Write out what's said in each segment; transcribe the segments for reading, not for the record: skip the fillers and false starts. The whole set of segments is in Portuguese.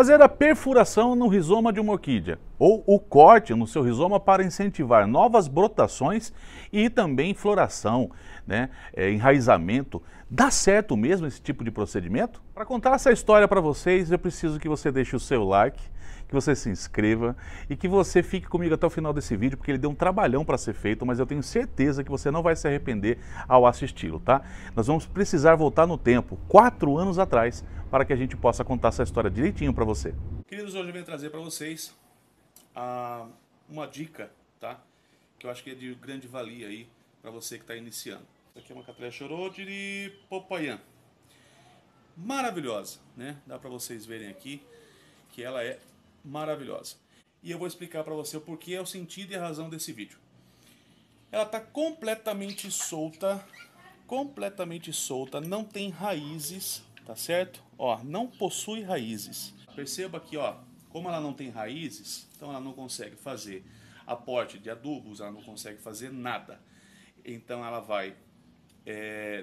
Fazer a perfuração no rizoma de uma orquídea ou o corte no seu rizoma para incentivar novas brotações e também floração, enraizamento. Dá certo mesmo esse tipo de procedimento? Para contar essa história para vocês, eu preciso que você deixe o seu like, que você se inscreva e que você fique comigo até o final desse vídeo, porque ele deu um trabalhão para ser feito, mas eu tenho certeza que você não vai se arrepender ao assisti-lo, tá? Nós vamos precisar voltar no tempo, 4 anos atrás, para que a gente possa contar essa história direitinho para você. Queridos, hoje eu venho trazer para vocês uma dica, tá? Que eu acho que é de grande valia aí para você que está iniciando. Essa aqui é uma Cattleya Choroides Popayan. Maravilhosa, né? Dá para vocês verem aqui que ela é maravilhosa. E eu vou explicar para você o porquê, é o sentido e a razão desse vídeo. Ela está completamente solta, não tem raízes, tá certo? Ó, não possui raízes. Perceba aqui, ó, como ela não tem raízes, então ela não consegue fazer aporte de adubos, ela não consegue fazer nada. Então ela vai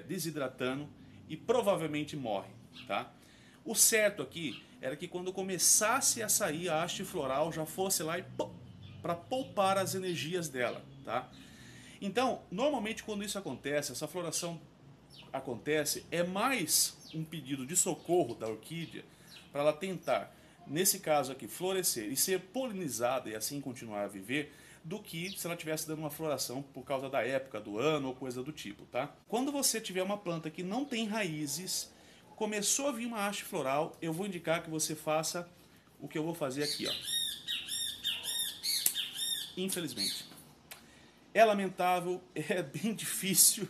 desidratando e provavelmente morre, tá? O certo aqui era que quando começasse a sair a haste floral já fosse lá e para poupar as energias dela, tá? Então, normalmente quando isso acontece, essa floração acontece, é mais um pedido de socorro da orquídea para ela tentar, nesse caso aqui, florescer e ser polinizada e assim continuar a viver, do que se ela estivesse dando uma floração por causa da época do ano ou coisa do tipo, tá? Quando você tiver uma planta que não tem raízes, começou a vir uma haste floral, eu vou indicar que você faça o que eu vou fazer aqui, ó. Infelizmente. É lamentável, é bem difícil,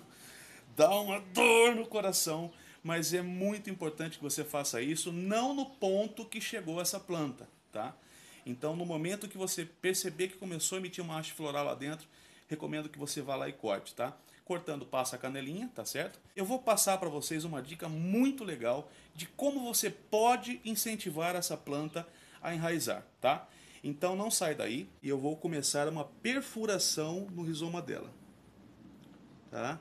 dá uma dor no coração, mas é muito importante que você faça isso, não no ponto que chegou essa planta, tá? Então, no momento que você perceber que começou a emitir uma haste floral lá dentro, recomendo que você vá lá e corte, tá? Cortando, passa a canelinha, tá certo? Eu vou passar para vocês uma dica muito legal de como você pode incentivar essa planta a enraizar, tá? Então não sai daí e eu vou começar uma perfuração no rizoma dela, tá?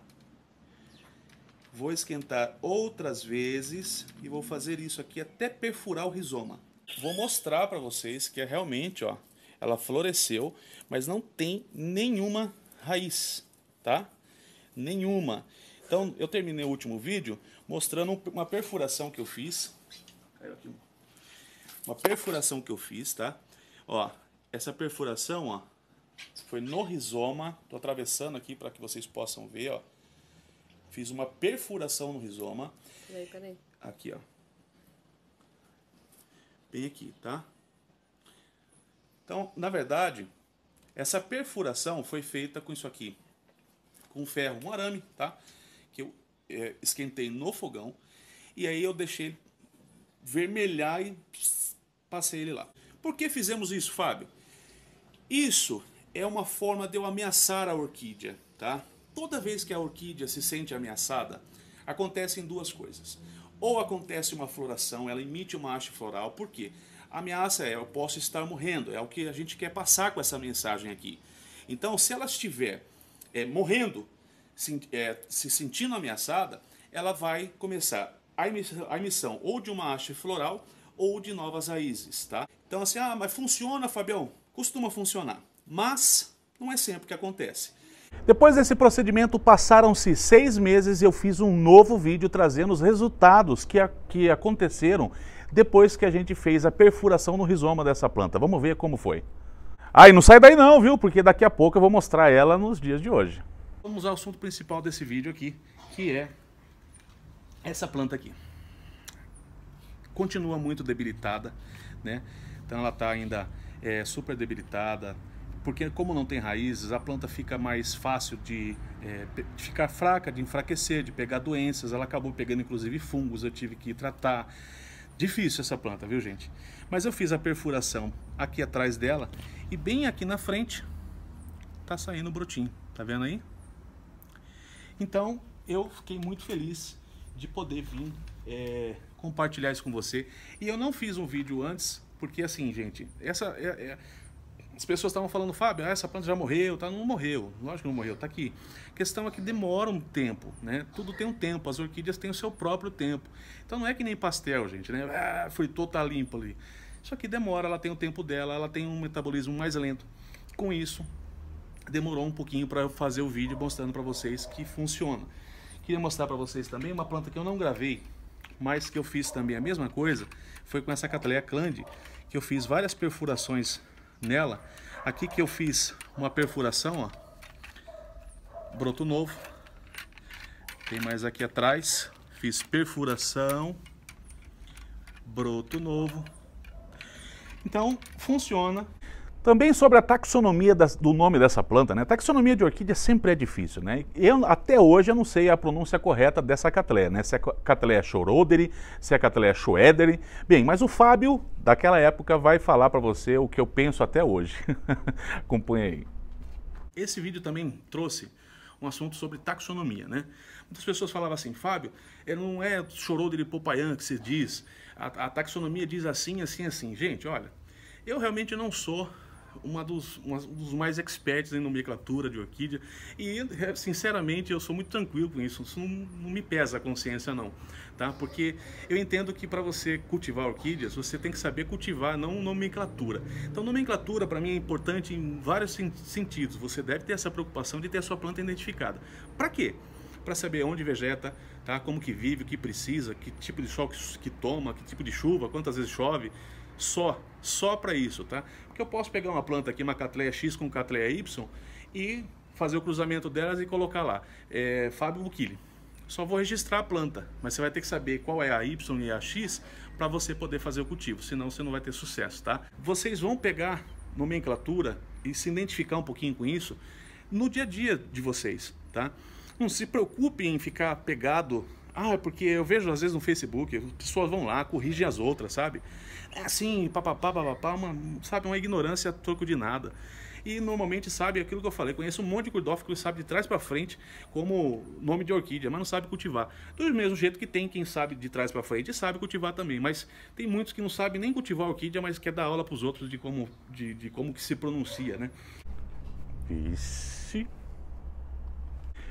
Vou esquentar outras vezes e vou fazer isso aqui até perfurar o rizoma. Vou mostrar para vocês que é realmente, ó, ela floresceu, mas não tem nenhuma raiz, tá? Nenhuma. Então eu terminei o último vídeo mostrando uma perfuração que eu fiz. Uma perfuração que eu fiz, tá? Ó, essa perfuração, ó, foi no rizoma. Tô atravessando aqui para que vocês possam ver, ó. Fiz uma perfuração no rizoma. Peraí. Aqui, ó. Bem aqui, tá? Então, na verdade, essa perfuração foi feita com isso aqui. Com ferro, um arame, tá? Que eu esquentei no fogão. E aí eu deixei vermelhar e passei ele lá. Por que fizemos isso, Fábio? Isso é uma forma de eu ameaçar a orquídea, tá? Toda vez que a orquídea se sente ameaçada, acontecem duas coisas. Ou acontece uma floração, ela emite uma haste floral. Por quê? A ameaça é, eu posso estar morrendo. É o que a gente quer passar com essa mensagem aqui. Então, se ela estiver morrendo, se sentindo ameaçada, ela vai começar a emissão ou de uma haste floral ou de novas raízes, tá? Então assim, mas funciona, Fabião? Costuma funcionar, mas não é sempre que acontece. Depois desse procedimento, passaram-se 6 meses e eu fiz um novo vídeo trazendo os resultados que aconteceram depois que a gente fez a perfuração no rizoma dessa planta. Vamos ver como foi. E não sai daí não, viu? Porque daqui a pouco eu vou mostrar ela nos dias de hoje. Vamos ao assunto principal desse vídeo aqui, que é essa planta aqui. Continua muito debilitada, né? Então ela está ainda super debilitada, porque como não tem raízes, a planta fica mais fácil de ficar fraca, de enfraquecer, de pegar doenças. Ela acabou pegando inclusive fungos, eu tive que tratar. Difícil essa planta, viu, gente? Mas eu fiz a perfuração aqui atrás dela e bem aqui na frente tá saindo o brotinho, tá vendo aí? Então eu fiquei muito feliz de poder vir compartilhar isso com você. E eu não fiz um vídeo antes, porque assim, gente, as pessoas estavam falando, Fábio, essa planta já morreu, tá? Não morreu, lógico que não morreu, tá aqui. A questão é que demora um tempo, né? Tudo tem um tempo, as orquídeas têm o seu próprio tempo. Então não é que nem pastel, gente, né? Fritou, tá limpo ali. Só que demora, ela tem o tempo dela, ela tem um metabolismo mais lento. Com isso, demorou um pouquinho para fazer o vídeo mostrando para vocês que funciona. Queria mostrar para vocês também uma planta que eu não gravei, mas que eu fiz também a mesma coisa, foi com essa Cattleya Clande, que eu fiz várias perfurações nela. Aqui que eu fiz uma perfuração, ó, broto novo. Tem mais aqui atrás, fiz perfuração, broto novo. Então, funciona. Também sobre a taxonomia do nome dessa planta, né? A taxonomia de orquídea sempre é difícil, né? Até hoje eu não sei a pronúncia correta dessa Cattleya, né? Se é Cattleya Schroederi, se é Cattleya Schroederi. Bem, mas o Fábio, daquela época, vai falar para você o que eu penso até hoje. Acompanhe aí. Esse vídeo também trouxe um assunto sobre taxonomia, né? Muitas pessoas falavam assim, Fábio, não é Schroederi Popayan que se diz, a taxonomia diz assim, assim, assim. Gente, olha, eu realmente não sou um dos mais experts em nomenclatura de orquídea e, sinceramente, eu sou muito tranquilo com isso. Isso não me pesa a consciência, não, tá? Porque eu entendo que para você cultivar orquídeas, você tem que saber cultivar, não nomenclatura. Então, nomenclatura para mim é importante em vários sentidos. Você deve ter essa preocupação de ter a sua planta identificada. Para quê? Para saber onde vegeta, tá? Como que vive, o que precisa, que tipo de sol que toma, que tipo de chuva, quantas vezes chove. Só para isso, tá? Porque eu posso pegar uma planta aqui, uma Cattleya X com Cattleya Y e fazer o cruzamento delas e colocar lá, Fábio Bukili. Só vou registrar a planta, mas você vai ter que saber qual é a Y e a X para você poder fazer o cultivo, senão você não vai ter sucesso, tá? Vocês vão pegar nomenclatura e se identificar um pouquinho com isso no dia a dia de vocês, tá? Não se preocupem em ficar pegado. Porque eu vejo às vezes no Facebook, as pessoas vão lá, corrigem as outras, sabe? É assim, papapá, sabe? Uma ignorância a troco de nada. E normalmente sabe aquilo que eu falei, conheço um monte de cordófilos que sabe de trás para frente como nome de orquídea, mas não sabe cultivar. Do mesmo jeito que tem quem sabe de trás para frente e sabe cultivar também, mas tem muitos que não sabem nem cultivar orquídea, mas quer dar aula para os outros de como que se pronuncia, né? Vixe.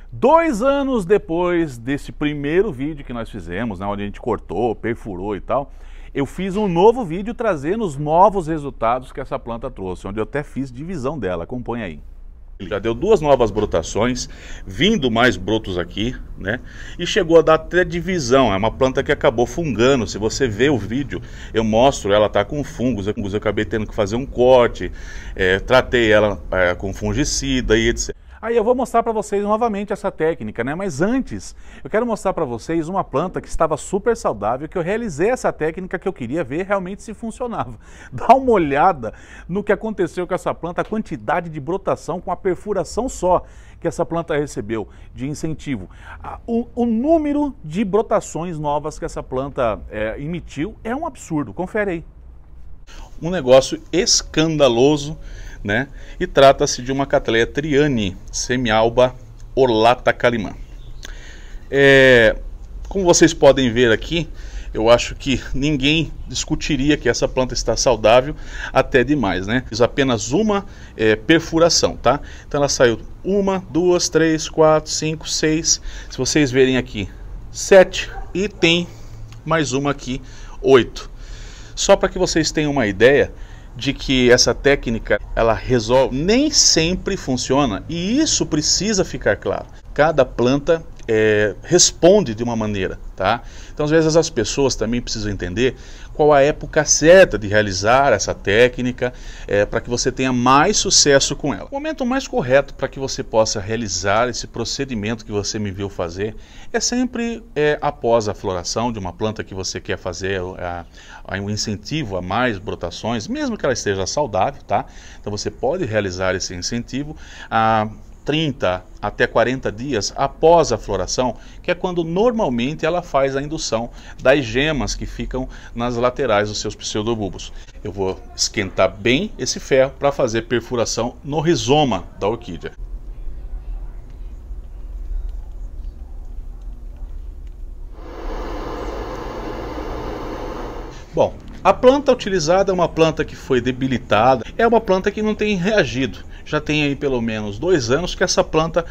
2 anos depois desse primeiro vídeo que nós fizemos, né, onde a gente cortou, perfurou e tal, eu fiz um novo vídeo trazendo os novos resultados que essa planta trouxe, onde eu até fiz divisão dela. Acompanha aí. Já deu 2 novas brotações, vindo mais brotos aqui, né? E chegou a dar até divisão. É uma planta que acabou fungando. Se você vê o vídeo, eu mostro, ela tá com fungos. Eu acabei tendo que fazer um corte, tratei ela com fungicida e etc. Aí eu vou mostrar para vocês novamente essa técnica, né? Mas antes, eu quero mostrar para vocês uma planta que estava super saudável, que eu realizei essa técnica que eu queria ver realmente se funcionava. Dá uma olhada no que aconteceu com essa planta, a quantidade de brotação com a perfuração só que essa planta recebeu de incentivo. O número de brotações novas que essa planta emitiu é um absurdo, confere aí. Um negócio escandaloso, né? E trata-se de uma Cattleya Triani, semialba Orlata Calimã. Como vocês podem ver aqui, eu acho que ninguém discutiria que essa planta está saudável até demais, né? Fiz apenas uma perfuração, tá? Então ela saiu 1, 2, 3, 4, 5, 6. Se vocês verem aqui, 7 e tem mais uma aqui, 8. Só para que vocês tenham uma ideia de que essa técnica, ela resolve, nem sempre funciona, e isso precisa ficar claro. Cada planta responde de uma maneira, tá? Então às vezes as pessoas também precisam entender qual a época certa de realizar essa técnica para que você tenha mais sucesso com ela. O momento mais correto para que você possa realizar esse procedimento que você me viu fazer é sempre após a floração de uma planta que você quer fazer um incentivo a mais brotações, mesmo que ela esteja saudável, tá? Então você pode realizar esse incentivo 30 até 40 dias após a floração, que é quando normalmente ela faz a indução das gemas que ficam nas laterais dos seus pseudobulbos. Eu vou esquentar bem esse ferro para fazer perfuração no rizoma da orquídea. Bom, A planta utilizada é uma planta que foi debilitada, é uma planta que não tem reagido. Já tem aí pelo menos 2 anos que essa planta,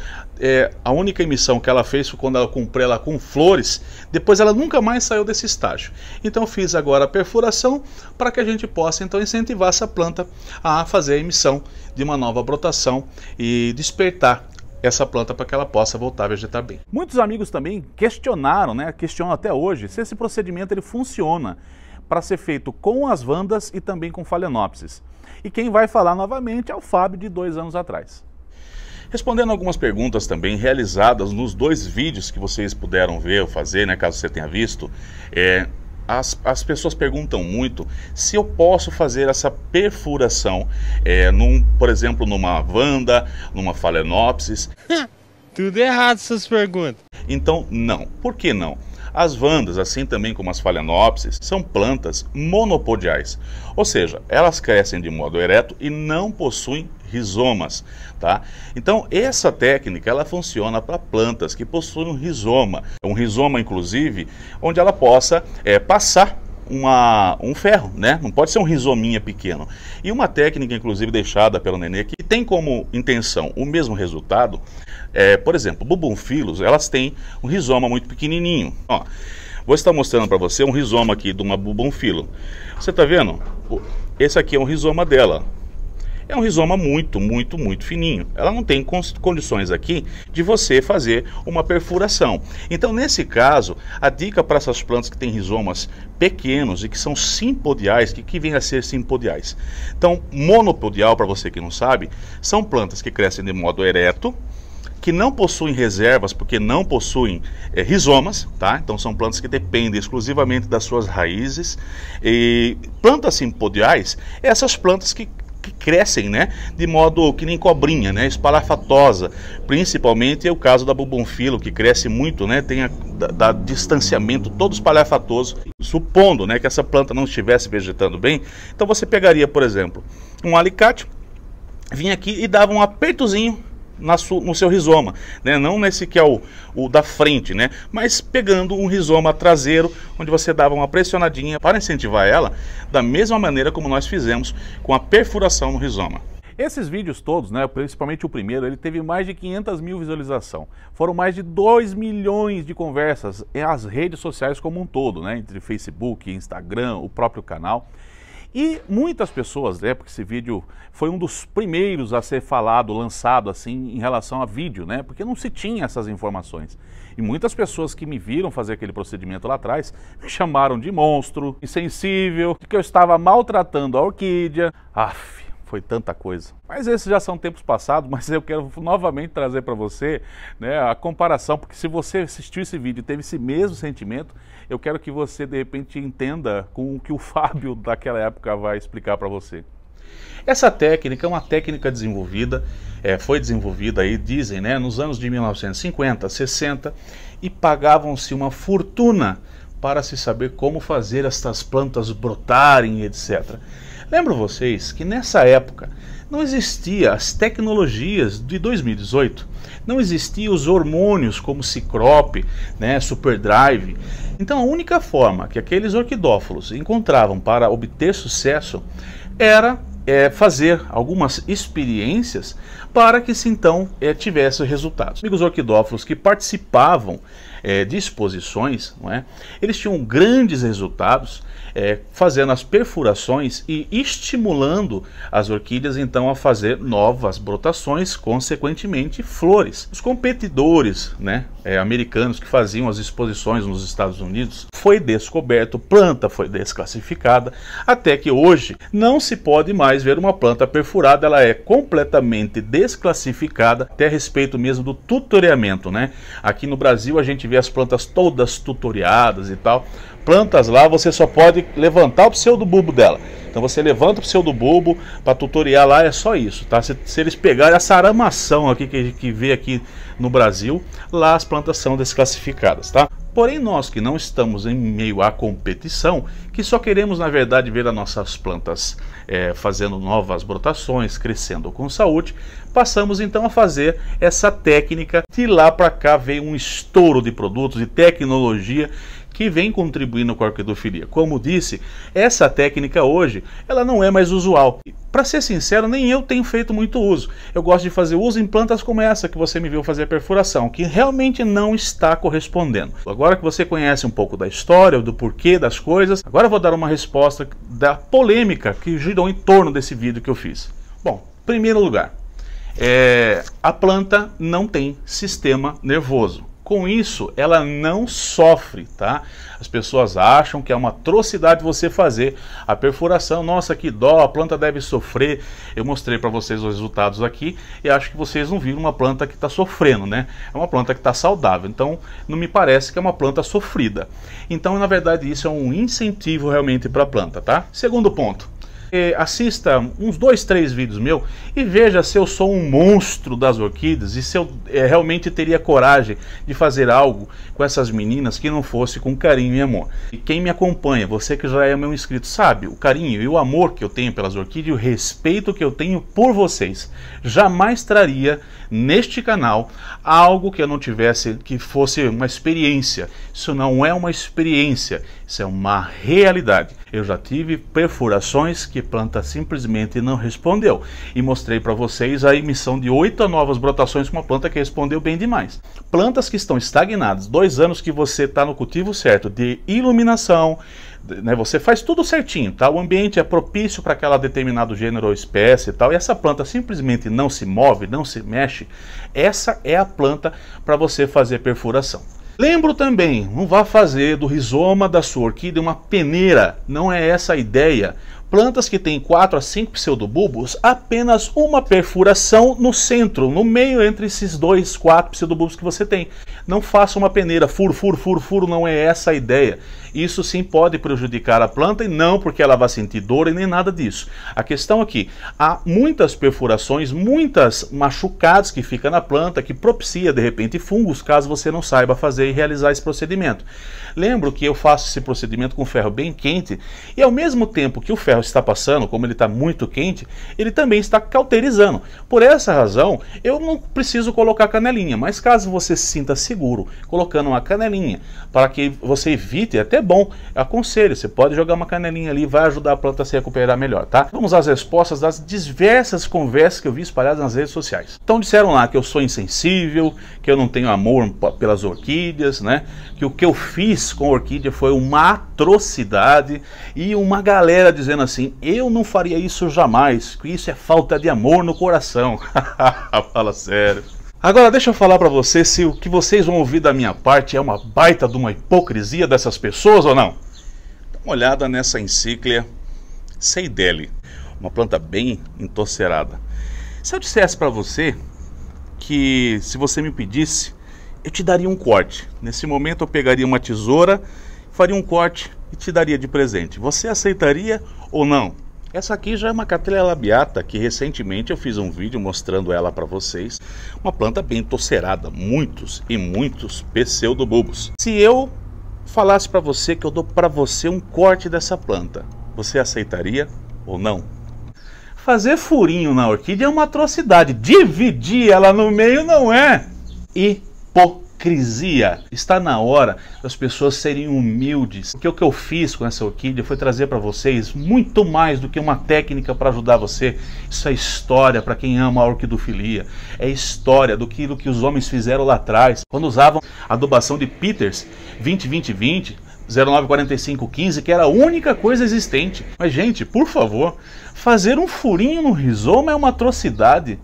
a única emissão que ela fez foi quando ela comprei ela com flores, depois ela nunca mais saiu desse estágio. Então eu fiz agora a perfuração para que a gente possa então incentivar essa planta a fazer a emissão de uma nova brotação e despertar essa planta para que ela possa voltar a vegetar bem. Muitos amigos também questionaram, questionam até hoje, se esse procedimento ele funciona para ser feito com as vandas e também com phalaenopsis. E quem vai falar novamente é o Fábio de 2 anos atrás. Respondendo algumas perguntas também realizadas nos 2 vídeos que vocês puderam ver ou fazer, caso você tenha visto, as pessoas perguntam muito se eu posso fazer essa perfuração, por exemplo, numa vanda, numa phalaenopsis. Tudo errado essas perguntas. Então, não. Por que não? As vandas, assim também como as phalaenopsis, são plantas monopodiais, ou seja, elas crescem de modo ereto e não possuem rizomas, tá? Então essa técnica ela funciona para plantas que possuem um rizoma inclusive, onde ela possa passar um ferro, Não pode ser um rizominha pequeno. E uma técnica inclusive deixada pelo Nenê que tem como intenção o mesmo resultado, por exemplo, bubonfilos, elas têm um rizoma muito pequenininho. Ó, vou estar mostrando para você um rizoma aqui de uma bubonfilo. Você está vendo? Esse aqui é um rizoma dela. É um rizoma muito fininho. Ela não tem condições aqui de você fazer uma perfuração. Então, nesse caso, a dica para essas plantas que têm rizomas pequenos e que são simpodiais, que vêm a ser simpodiais. Então, monopodial, para você que não sabe, são plantas que crescem de modo ereto, que não possuem reservas porque não possuem rizomas, tá? Então são plantas que dependem exclusivamente das suas raízes. E plantas simpodiais, essas plantas que crescem, de modo que nem cobrinha, espalhafatosa. Principalmente é o caso da bubonfilo, que cresce muito, tem da distanciamento todo espalhafatoso. Supondo, que essa planta não estivesse vegetando bem, então você pegaria, por exemplo, um alicate, vinha aqui e dava um apertozinho no seu rizoma, não nesse que é o da frente, mas pegando um rizoma traseiro, onde você dava uma pressionadinha para incentivar ela, da mesma maneira como nós fizemos com a perfuração no rizoma. Esses vídeos todos, principalmente o primeiro, ele teve mais de 500 mil visualizações. Foram mais de 2 milhões de conversas nas redes sociais como um todo, entre Facebook, Instagram, o próprio canal. E muitas pessoas, porque esse vídeo foi um dos primeiros a ser falado, lançado assim em relação a vídeo, porque não se tinha essas informações. E muitas pessoas que me viram fazer aquele procedimento lá atrás me chamaram de monstro, insensível, de que eu estava maltratando a orquídea. Foi tanta coisa. Mas esses já são tempos passados, mas eu quero novamente trazer para você a comparação, porque se você assistiu esse vídeo e teve esse mesmo sentimento, eu quero que você de repente entenda com o que o Fábio daquela época vai explicar para você. Essa técnica é uma técnica desenvolvida, foi desenvolvida aí, dizem, nos anos de 1950, 60, e pagavam-se uma fortuna para se saber como fazer estas plantas brotarem, etc. Lembro vocês que nessa época não existia as tecnologias de 2018, não existiam os hormônios como Cicrop, Superdrive. Então a única forma que aqueles orquidófilos encontravam para obter sucesso era fazer algumas experiências para que se então tivesse resultados. Amigos orquidófilos que participavam de exposições, eles tinham grandes resultados fazendo as perfurações e estimulando as orquídeas então a fazer novas brotações, consequentemente flores. Os competidores americanos que faziam as exposições nos Estados Unidos, foi descoberto, planta foi desclassificada, até que hoje não se pode mais ver uma planta perfurada, ela é completamente desclassificada, até a respeito mesmo do tutoriamento, Aqui no Brasil a gente vê as plantas todas tutoriadas e tal. Plantas lá você só pode levantar o pseudobulbo dela. Então você levanta o pseudobulbo para tutoriar lá, é só isso, tá? Se eles pegarem essa aramação aqui que vê aqui no Brasil, lá as plantas são desclassificadas, tá? Porém nós que não estamos em meio à competição, que só queremos na verdade ver as nossas plantas fazendo novas brotações, crescendo com saúde, passamos então a fazer essa técnica. De lá para cá veio um estouro de produtos e tecnologia que vem contribuindo com a orquidofilia. Como disse, essa técnica hoje, ela não é mais usual. Para ser sincero, nem eu tenho feito muito uso. Eu gosto de fazer uso em plantas como essa que você me viu fazer a perfuração, que realmente não está correspondendo. Agora que você conhece um pouco da história, do porquê das coisas, agora eu vou dar uma resposta da polêmica que girou em torno desse vídeo que eu fiz. Bom, em primeiro lugar, a planta não tem sistema nervoso. Com isso, ela não sofre, tá? As pessoas acham que é uma atrocidade você fazer a perfuração. Nossa, que dó, a planta deve sofrer. Eu mostrei para vocês os resultados aqui e acho que vocês não viram uma planta que está sofrendo, né? É uma planta que está saudável, então não me parece que é uma planta sofrida. Então, na verdade, isso é um incentivo realmente para a planta, tá? Segundo ponto. Assista uns 2, 3 vídeos meus e veja se eu sou um monstro das orquídeas e se eu realmente teria coragem de fazer algo com essas meninas que não fosse com carinho e amor. E quem me acompanha, você que já é meu inscrito, sabe o carinho e o amor que eu tenho pelas orquídeas e o respeito que eu tenho por vocês. Jamais traria neste canal algo que eu não tivesse, que fosse uma experiência. Isso não é uma experiência, isso é uma realidade. Eu já tive perfurações que a planta simplesmente não respondeu. E mostrei para vocês a emissão de 8 novas brotações com uma planta que respondeu bem demais. Plantas que estão estagnadas, 2 anos que você está no cultivo certo, de iluminação, né, você faz tudo certinho, tá? O ambiente é propício para aquela determinado gênero ou espécie e tal, e essa planta simplesmente não se move, não se mexe, essa é a planta para você fazer perfuração. Lembro também, não vá fazer do rizoma da sua orquídea uma peneira, não é essa a ideia. Plantas que têm 4 a 5 pseudobulbos, apenas uma perfuração no centro, no meio entre esses 2, 4 pseudobulbos que você tem. Não faça uma peneira, furo, furo, furo, furo, não é essa a ideia. Isso sim pode prejudicar a planta e não porque ela vai sentir dor e nem nada disso. A questão aqui, há muitas perfurações, muitas machucados que ficam na planta, que propicia de repente fungos, caso você não saiba fazer e realizar esse procedimento. Lembro que eu faço esse procedimento com ferro bem quente e ao mesmo tempo que o ferro está passando, como ele está muito quente, ele também está cauterizando. Por essa razão, eu não preciso colocar canelinha, mas caso você se sinta seguro colocando uma canelinha, para que você evite, é até bom, aconselho, você pode jogar uma canelinha ali, vai ajudar a planta a se recuperar melhor, tá? Vamos às respostas das diversas conversas que eu vi espalhadas nas redes sociais. Então disseram lá que eu sou insensível, que eu não tenho amor pelas orquídeas, né? Que o que eu fiz com a orquídea foi uma atrocidade, e uma galera dizendo assim, eu não faria isso jamais, que isso é falta de amor no coração. Fala sério. Agora deixa eu falar para vocês se o que vocês vão ouvir da minha parte é uma baita de uma hipocrisia dessas pessoas ou não. Dá uma olhada nessa encíclia Seidele, uma planta bem entorcerada. Se eu dissesse para você que se você me pedisse, eu te daria um corte. Nesse momento eu pegaria uma tesoura, faria um corte e te daria de presente. Você aceitaria ou não? Essa aqui já é uma Cattleya labiata, que recentemente eu fiz um vídeo mostrando ela para vocês. Uma planta bem torcerada, muitos e muitos pseudobulbos. Se eu falasse para você que eu dou para você um corte dessa planta, você aceitaria ou não? Fazer furinho na orquídea é uma atrocidade. Dividir ela no meio não é hipocrisia. Está na hora das pessoas serem humildes. Porque o que eu fiz com essa orquídea foi trazer para vocês muito mais do que uma técnica para ajudar você. Isso é história para quem ama a orquidofilia. É história do que os homens fizeram lá atrás, quando usavam a adubação de Peters 20-20-20, 094515, que era a única coisa existente. Mas gente, por favor, fazer um furinho no rizoma é uma atrocidade.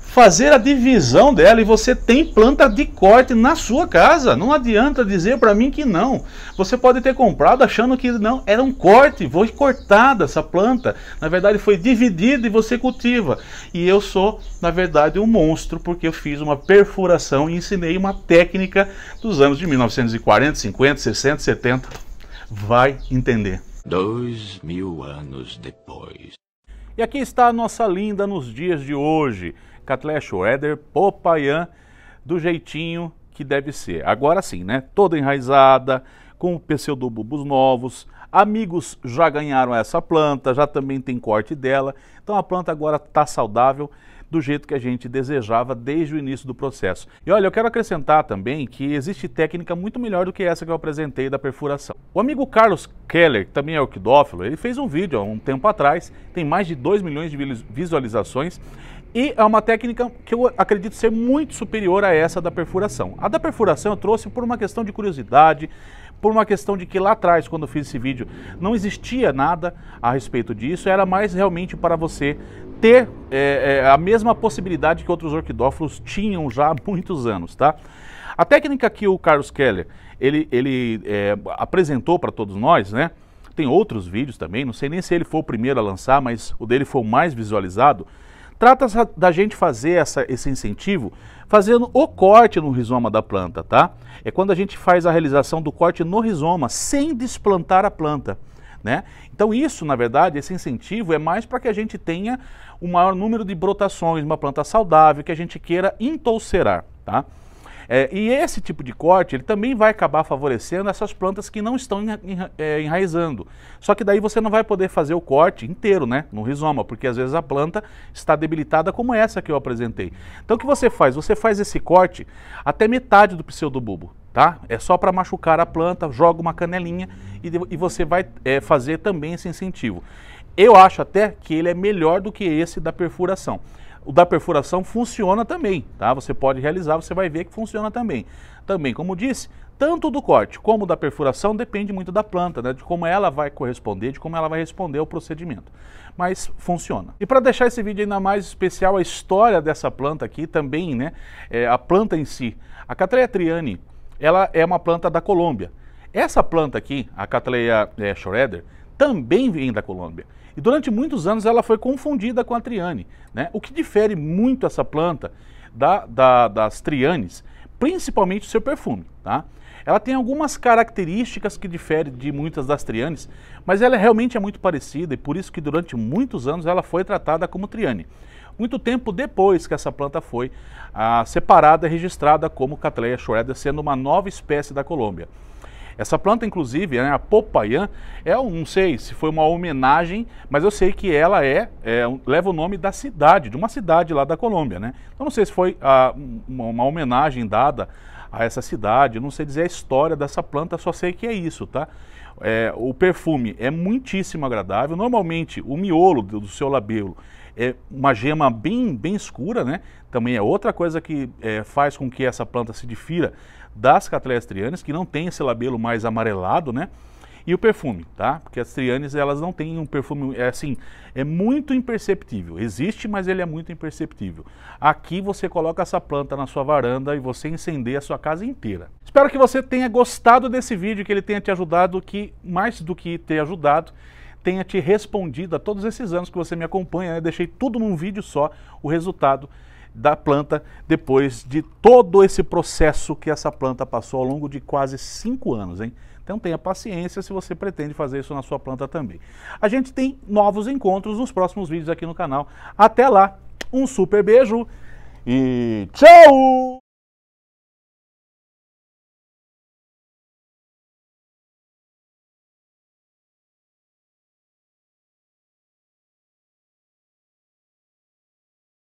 Fazer a divisão dela, e você tem planta de corte na sua casa. Não adianta dizer para mim que não. Você pode ter comprado achando que não, era um corte, foi cortada essa planta. Na verdade foi dividida e você cultiva. E eu sou, na verdade, um monstro, porque eu fiz uma perfuração e ensinei uma técnica dos anos de 1940, 50, 60, 70. Vai entender. 2000 anos depois. E aqui está a nossa linda nos dias de hoje. Cattleya Schroeder Popayan, do jeitinho que deve ser. Agora sim, né? Toda enraizada, com pseudobulbos novos. Amigos já ganharam essa planta, já também tem corte dela. Então a planta agora está saudável. do jeito que a gente desejava desde o início do processo. E olha, eu quero acrescentar também que existe técnica muito melhor do que essa que eu apresentei da perfuração. O amigo Carlos Keller, que também é orquidófilo, ele fez um vídeo há um tempo atrás, tem mais de 2 milhões de visualizações, e é uma técnica que eu acredito ser muito superior a essa da perfuração. A da perfuração eu trouxe por uma questão de curiosidade, por uma questão de que lá atrás, quando eu fiz esse vídeo, não existia nada a respeito disso, era mais realmente para você ter a mesma possibilidade que outros orquidófilos tinham já há muitos anos, tá? A técnica que o Carlos Keller, ele apresentou para todos nós, né? Tem outros vídeos também, não sei nem se ele foi o primeiro a lançar, mas o dele foi o mais visualizado. Trata-se da gente fazer esse incentivo fazendo o corte no rizoma da planta, tá? É quando a gente faz a realização do corte no rizoma, sem desplantar a planta, né? Então isso, na verdade, esse incentivo é mais para que a gente tenha o maior número de brotações, uma planta saudável, que a gente queira entolcerar, tá? E esse tipo de corte, ele também vai acabar favorecendo essas plantas que não estão enraizando. Só que daí você não vai poder fazer o corte inteiro, né, no rizoma, porque às vezes a planta está debilitada como essa que eu apresentei. Então o que você faz? Você faz esse corte até metade do pseudobulbo, tá? É só para machucar a planta, joga uma canelinha e você vai fazer também esse incentivo. Eu acho até que ele é melhor do que esse da perfuração. O da perfuração funciona também, tá? Você pode realizar, você vai ver que funciona também. Também, como disse, tanto do corte como da perfuração depende muito da planta, né? De como ela vai corresponder, de como ela vai responder ao procedimento. Mas funciona. E para deixar esse vídeo ainda mais especial, a história dessa planta aqui também, né? A planta em si. A Cattleya triani, ela é uma planta da Colômbia. Essa planta aqui, a Cattleya Schroeder, também vem da Colômbia. E durante muitos anos ela foi confundida com a triani, né? O que difere muito essa planta das trianis, principalmente o seu perfume, tá? Ela tem algumas características que diferem de muitas das trianis, mas ela realmente é muito parecida e por isso que durante muitos anos ela foi tratada como triani. Muito tempo depois que essa planta foi separada e registrada como Cattleya Schroeder, sendo uma nova espécie da Colômbia. Essa planta, inclusive, né, a Popayan, não sei se foi uma homenagem, mas eu sei que ela leva o nome da cidade, de uma cidade lá da Colômbia, né? Então não sei se foi uma homenagem dada a essa cidade, eu não sei dizer a história dessa planta, só sei que é isso, tá? O perfume é muitíssimo agradável, normalmente o miolo do seu labelo é uma gema bem escura, né? Também é outra coisa que faz com que essa planta se difira das Cattleyas trianis, que não tem esse labelo mais amarelado, né? E o perfume, tá? Porque as trianis, elas não têm um perfume, é muito imperceptível. Existe, mas ele é muito imperceptível. Aqui você coloca essa planta na sua varanda e você incendeia a sua casa inteira. Espero que você tenha gostado desse vídeo, que ele tenha te ajudado, que mais do que ter ajudado, tenha te respondido a todos esses anos que você me acompanha, né? Deixei tudo num vídeo só, o resultado da planta depois de todo esse processo que essa planta passou ao longo de quase 5 anos, hein? Então tenha paciência se você pretende fazer isso na sua planta também. A gente tem novos encontros nos próximos vídeos aqui no canal. Até lá, um super beijo e tchau!